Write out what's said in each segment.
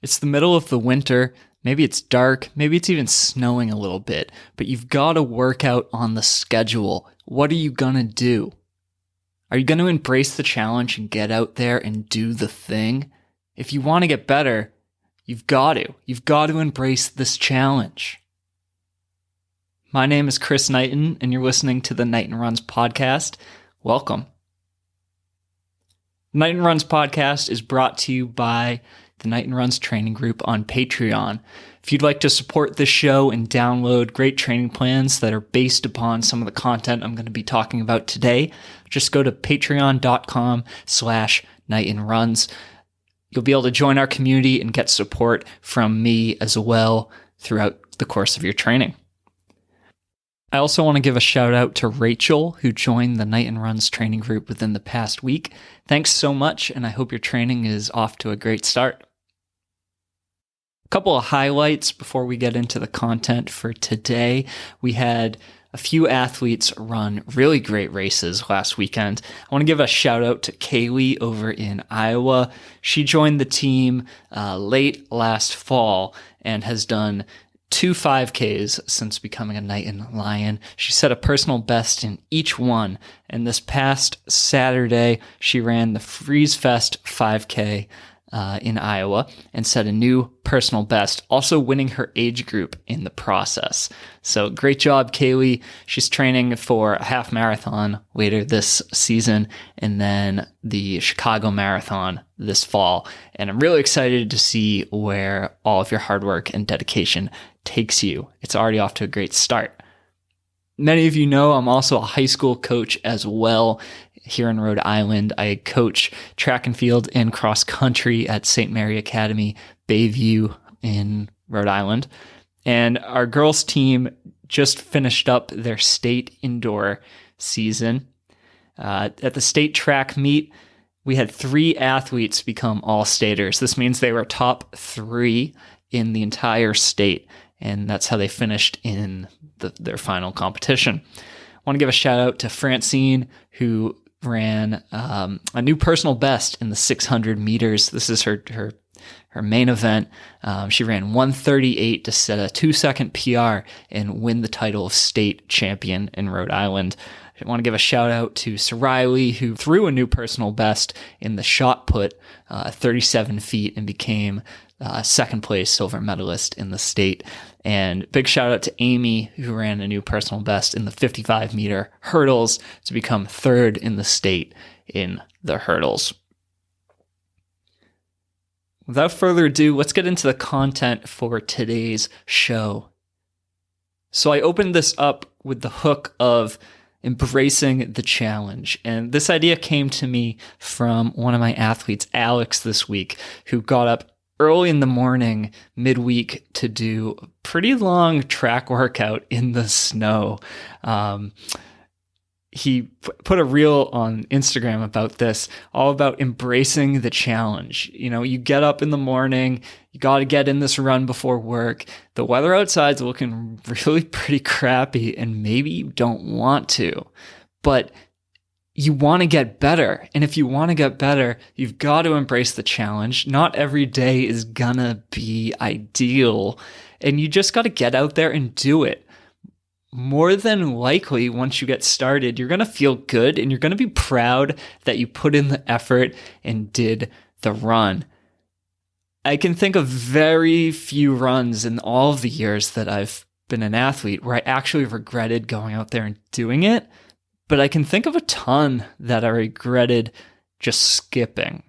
It's the middle of the winter. Maybe it's dark. Maybe it's even snowing a little bit, but you've got to work out on the schedule. What are you going to do? Are you going to embrace the challenge and get out there and do the thing? If you want to get better, you've got to. You've got to embrace this challenge. My name is Chris Knighton, and you're listening to the Knighton Runs podcast. Welcome. The Knighton Runs podcast is brought to you by the Knighton Runs training group on Patreon. If you'd like to support this show and download great training plans that are based upon some of the content I'm going to be talking about today, just go to patreon.com/KnightonRuns. You'll be able to join our community and get support from me as well throughout the course of your training. I also want to give a shout out to Rachel, who joined the Knighton Runs training group within the past week. Thanks so much, and I hope your training is off to a great start. A couple of highlights before we get into the content for today. We had a few athletes run really great races last weekend. I want to give a shout out to Kaylee over in Iowa. She joined the team late last fall and has done 2 5Ks since becoming a Knighton Lion. She set a personal best in each one, and this past Saturday, she ran the Freeze Fest 5K in Iowa and set a new personal best, also winning her age group in the process. So great job, Kaylee. She's training for a half marathon later this season and then the Chicago Marathon this fall. And I'm really excited to see where all of your hard work and dedication takes you. It's already off to a great start. Many of you know I'm also a high school coach as well here in Rhode Island. I coach track and field and cross country at St. Mary Academy, Bayview in Rhode Island. And our girls team just finished up their state indoor season. At the state track meet, we had 3 athletes become all-staters. This means they were top 3 in the entire state, and that's how they finished in their final competition. I want to give a shout out to Francine, who ran a new personal best in the 600 meters. This is her main event. She ran 1:38 to set a 2-second PR and win the title of state champion in Rhode Island. I want to give a shout out to Riley, who threw a new personal best in the shot put, 37 feet, and became second place silver medalist in the state. And big shout out to Amy, who ran a new personal best in the 55 meter hurdles to become 3rd in the state in the hurdles. Without further ado, let's get into the content for today's show. So I opened this up with the hook of embracing the challenge. And this idea came to me from one of my athletes, Alex, this week, who got up early in the morning, midweek, to do a pretty long track workout in the snow. He put a reel on Instagram about this, all about embracing the challenge. You know, you get up in the morning, you got to get in this run before work. The weather outside's looking really pretty crappy, and maybe you don't want to, but you want to get better. And if you want to get better, you've got to embrace the challenge. Not every day is gonna be ideal, and you just got to get out there and do it. More than likely, once you get started, you're going to feel good and you're going to be proud that you put in the effort and did the run. I can think of very few runs in all of the years that I've been an athlete where I actually regretted going out there and doing it, but I can think of a ton that I regretted just skipping.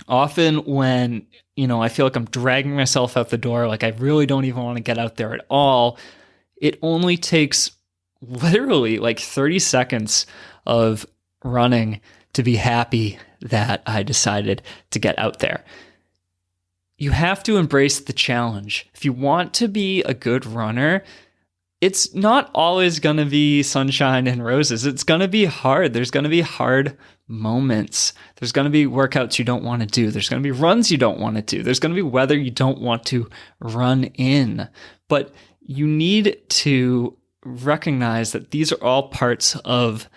Often when, I feel like I'm dragging myself out the door, like I really don't even want to get out there at all, it only takes literally like 30 seconds of running to be happy that I decided to get out there. You have to embrace the challenge. If you want to be a good runner, it's not always going to be sunshine and roses. It's going to be hard. There's going to be hard moments. There's going to be workouts you don't want to do. There's going to be runs you don't want to do. There's going to be weather you don't want to run in. But you need to recognize that these are all parts of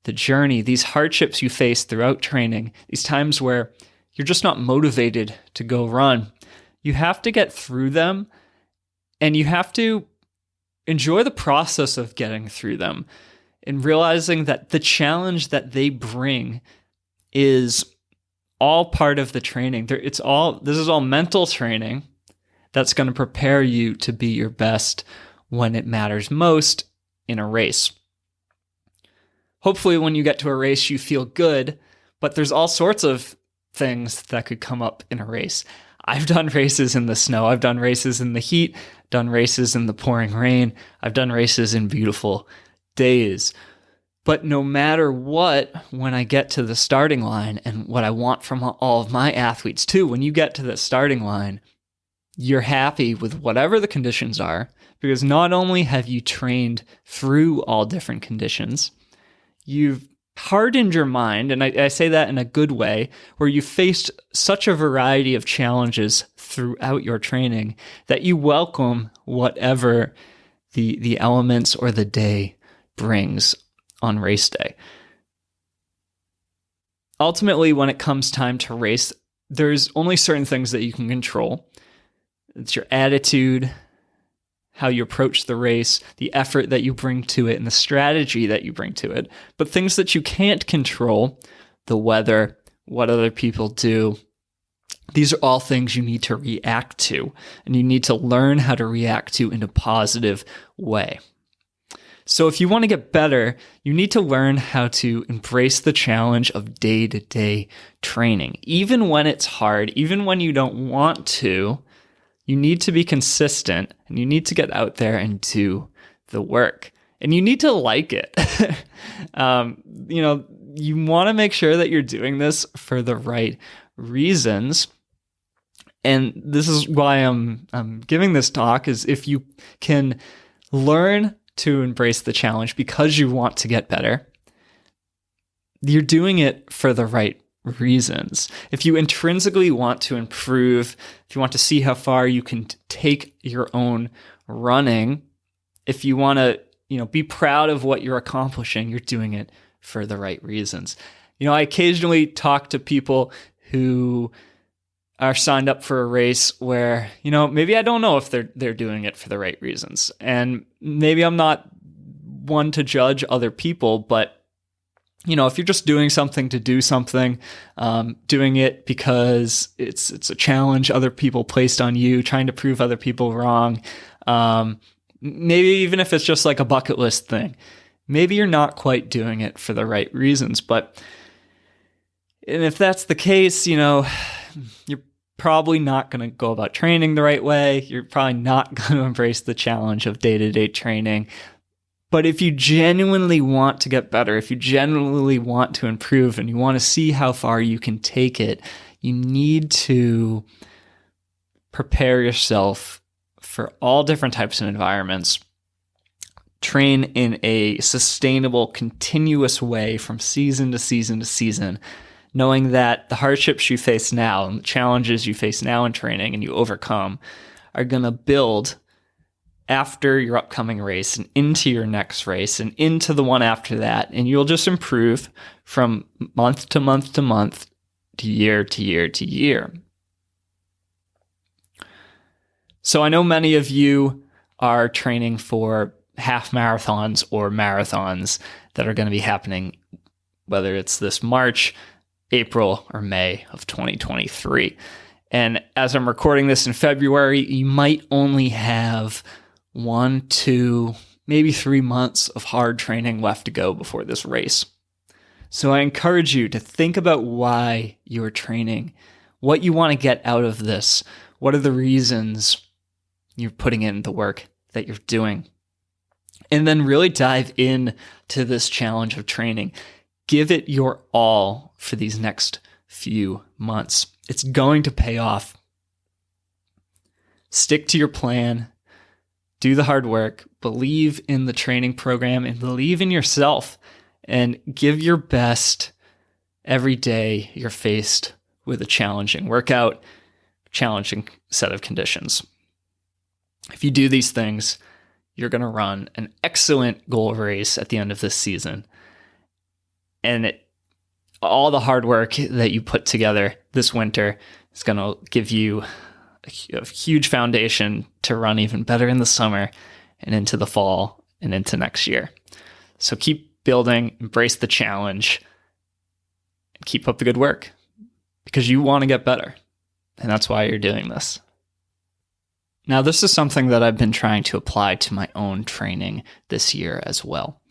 the journey, these hardships you face throughout training, these times where you're just not motivated to go run. You have to get through them, and you have to enjoy the process of getting through them and realizing that the challenge that they bring is all part of the training. This is all mental training that's going to prepare you to be your best when it matters most in a race. Hopefully when you get to a race, you feel good, but there's all sorts of things that could come up in a race. I've done races in the snow. I've done races in the heat, done races in the pouring rain. I've done races in beautiful days. But no matter what, when I get to the starting line, and what I want from all of my athletes too, when you get to the starting line, you're happy with whatever the conditions are, because not only have you trained through all different conditions, you've hardened your mind, and I say that in a good way, where you faced such a variety of challenges throughout your training that you welcome whatever the elements or the day brings on race day. Ultimately, when it comes time to race, there's only certain things that you can control. It's your attitude, how you approach the race, the effort that you bring to it, and the strategy that you bring to it. But things that you can't control, the weather, what other people do, these are all things you need to react to, and you need to learn how to react to in a positive way. So if you want to get better, you need to learn how to embrace the challenge of day-to-day training. Even when it's hard, even when you don't want to, you need to be consistent, and you need to get out there and do the work. And you need to like it. You want to make sure that you're doing this for the right reasons. And this is why I'm giving this talk, is if you can learn to embrace the challenge because you want to get better, you're doing it for the right reasons. If you intrinsically want to improve, if you want to see how far you can take your own running, if you want to, be proud of what you're accomplishing, you're doing it for the right reasons. I occasionally talk to people who are signed up for a race where, maybe I don't know if they're doing it for the right reasons. And maybe I'm not one to judge other people, but if you're just doing something to do something, doing it because it's a challenge other people placed on you, trying to prove other people wrong, maybe even if it's just like a bucket list thing, maybe you're not quite doing it for the right reasons. And if that's the case, you're probably not going to go about training the right way. You're probably not going to embrace the challenge of day-to-day training. But if you genuinely want to get better, if you genuinely want to improve, and you want to see how far you can take it, you need to prepare yourself for all different types of environments. Train in a sustainable, continuous way from season to season to season, knowing that the hardships you face now and the challenges you face now in training and you overcome are going to build after your upcoming race and into your next race and into the one after that. And you'll just improve from month to month to month, to year to year to year. So I know many of you are training for half marathons or marathons that are going to be happening, whether it's this March, April, or May of 2023. And as I'm recording this in February, you might only have 1, 2, maybe 3 months of hard training left to go before this race. So I encourage you to think about why you're training, what you want to get out of this, what are the reasons you're putting in the work that you're doing, and then really dive in to this challenge of training. Give it your all for these next few months. It's going to pay off. Stick to your plan. Do the hard work, believe in the training program, and believe in yourself, and give your best every day you're faced with a challenging workout, challenging set of conditions. If you do these things, you're going to run an excellent goal race at the end of this season. And all the hard work that you put together this winter is going to give you a huge foundation to run even better in the summer and into the fall and into next year. So keep building, embrace the challenge, and keep up the good work because you want to get better. And that's why you're doing this. Now, this is something that I've been trying to apply to my own training this year as well.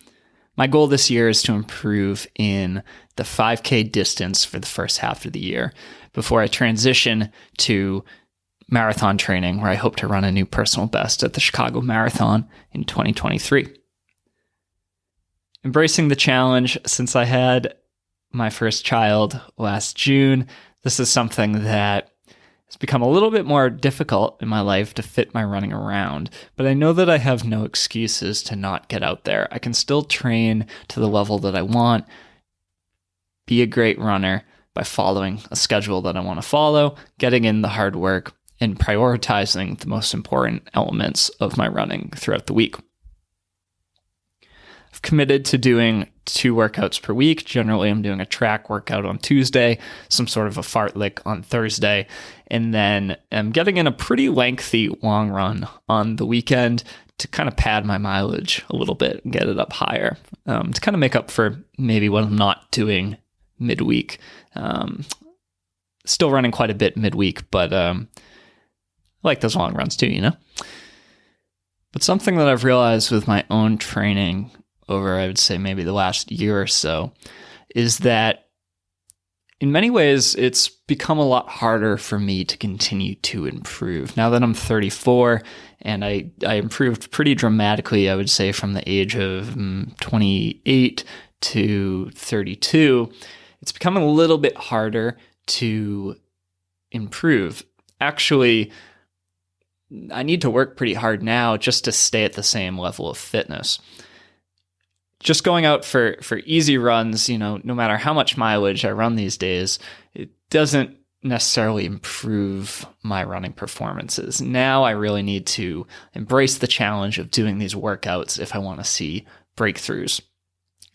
My goal this year is to improve in the 5K distance for the first half of the year before I transition to marathon training, where I hope to run a new personal best at the Chicago Marathon in 2023. Embracing the challenge since I had my first child last June, this is something that it's become a little bit more difficult in my life to fit my running around, but I know that I have no excuses to not get out there. I can still train to the level that I want, be a great runner by following a schedule that I want to follow, getting in the hard work, and prioritizing the most important elements of my running throughout the week. I've committed to doing 2 workouts per week. Generally, I'm doing a track workout on Tuesday, some sort of a fartlek on Thursday, and then I'm getting in a pretty lengthy long run on the weekend to kind of pad my mileage a little bit and get it up higher, to kind of make up for maybe what I'm not doing midweek. Still running quite a bit midweek, but I like those long runs too, you know? But something that I've realized with my own training over, I would say, maybe the last year or so, is that in many ways, it's become a lot harder for me to continue to improve. Now that I'm 34, and I improved pretty dramatically, I would say, from the age of 28 to 32, it's become a little bit harder to improve. Actually, I need to work pretty hard now just to stay at the same level of fitness. Just going out for easy runs, no matter how much mileage I run these days, it doesn't necessarily improve my running performances. Now I really need to embrace the challenge of doing these workouts if I want to see breakthroughs.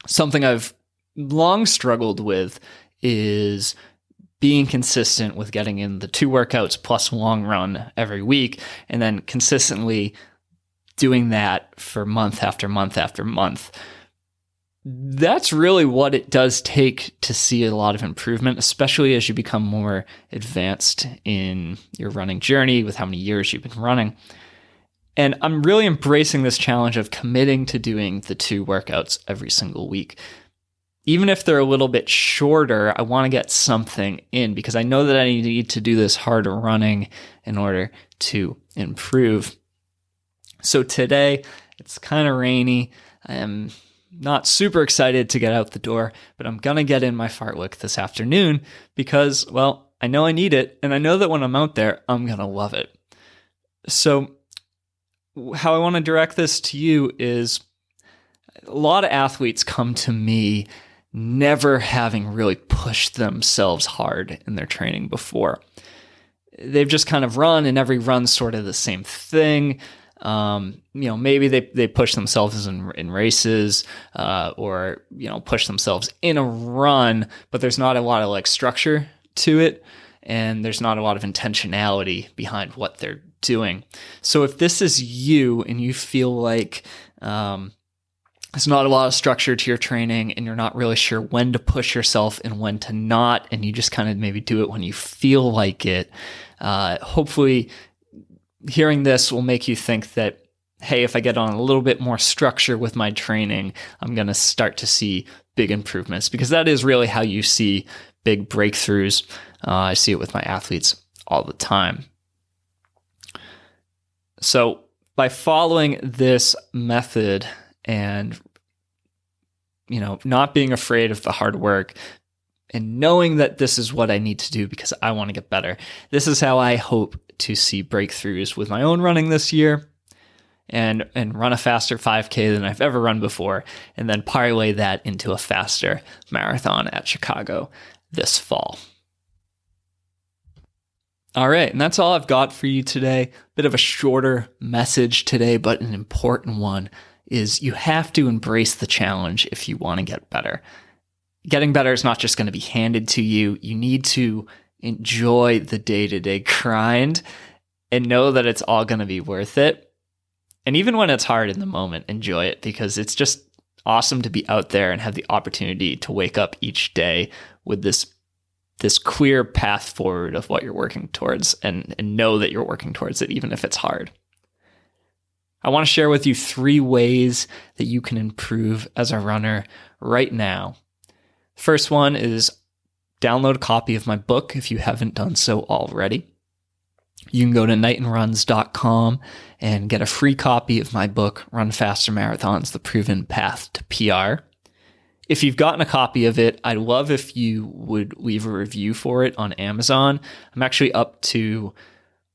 Something I've long struggled with is being consistent with getting in the 2 workouts plus a long run every week, and then consistently doing that for month after month after month. That's really what it does take to see a lot of improvement, especially as you become more advanced in your running journey with how many years you've been running. And I'm really embracing this challenge of committing to doing the 2 workouts every single week. Even if they're a little bit shorter, I want to get something in because I know that I need to do this harder running in order to improve. So today, it's kind of rainy. I am not super excited to get out the door, but I'm going to get in my fartlek this afternoon because, well, I know I need it, and I know that when I'm out there, I'm going to love it. So how I want to direct this to you is a lot of athletes come to me never having really pushed themselves hard in their training before. They've just kind of run, and every run's sort of the same thing. Maybe they push themselves in races, or push themselves in a run, but there's not a lot of structure to it, and there's not a lot of intentionality behind what they're doing. So if this is you and you feel like there's not a lot of structure to your training and you're not really sure when to push yourself and when to not, and you just kind of maybe do it when you feel like it, hopefully hearing this will make you think that, hey, if I get on a little bit more structure with my training, I'm going to start to see big improvements, because that is really how you see big breakthroughs. I see it with my athletes all the time. So by following this method and, not being afraid of the hard work and knowing that this is what I need to do because I want to get better, this is how I hope to see breakthroughs with my own running this year and run a faster 5K than I've ever run before, and then parlay that into a faster marathon at Chicago this fall. All right, and that's all I've got for you today. Bit of a shorter message today, but an important one is you have to embrace the challenge if you want to get better. getting better is not just going to be handed to you. You need to enjoy the day-to-day grind and know that it's all going to be worth it. And even when it's hard in the moment, enjoy it, because it's just awesome to be out there and have the opportunity to wake up each day with this clear path forward of what you're working towards, and know that you're working towards it, even if it's hard. I want to share with you 3 ways that you can improve as a runner right now. First one is download a copy of my book if you haven't done so already. You can go to knightonruns.com and get a free copy of my book, Run Faster Marathons, The Proven Path to PR. If you've gotten a copy of it, I'd love if you would leave a review for it on Amazon. I'm actually up to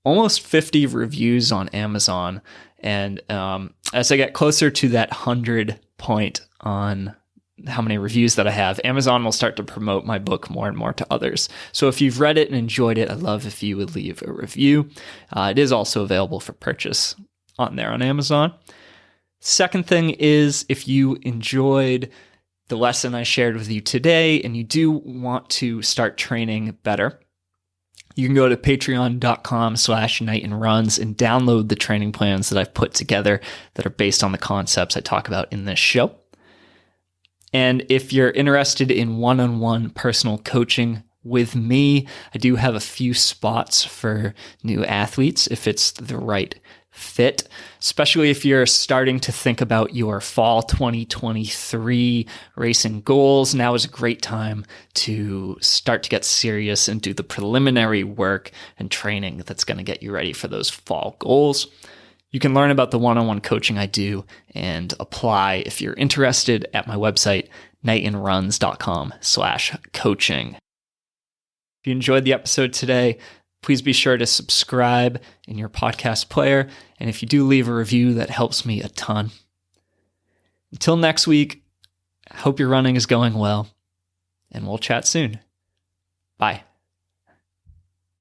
almost 50 reviews on Amazon. And as I get closer to that 100 point on how many reviews that I have, Amazon will start to promote my book more and more to others. So if you've read it and enjoyed it, I'd love if you would leave a review. It is also available for purchase on there on Amazon. Second thing is, if you enjoyed the lesson I shared with you today and you do want to start training better, you can go to patreon.com/knightonruns and download the training plans that I've put together that are based on the concepts I talk about in this show. And if you're interested in one-on-one personal coaching with me, I do have a few spots for new athletes if it's the right fit, especially if you're starting to think about your fall 2023 racing goals. Now is a great time to start to get serious and do the preliminary work and training that's going to get you ready for those fall goals. You can learn about the one-on-one coaching I do and apply if you're interested at my website, knightonruns.com/coaching. If you enjoyed the episode today, please be sure to subscribe in your podcast player. And if you do leave a review, that helps me a ton. Until next week, I hope your running is going well, and we'll chat soon. Bye.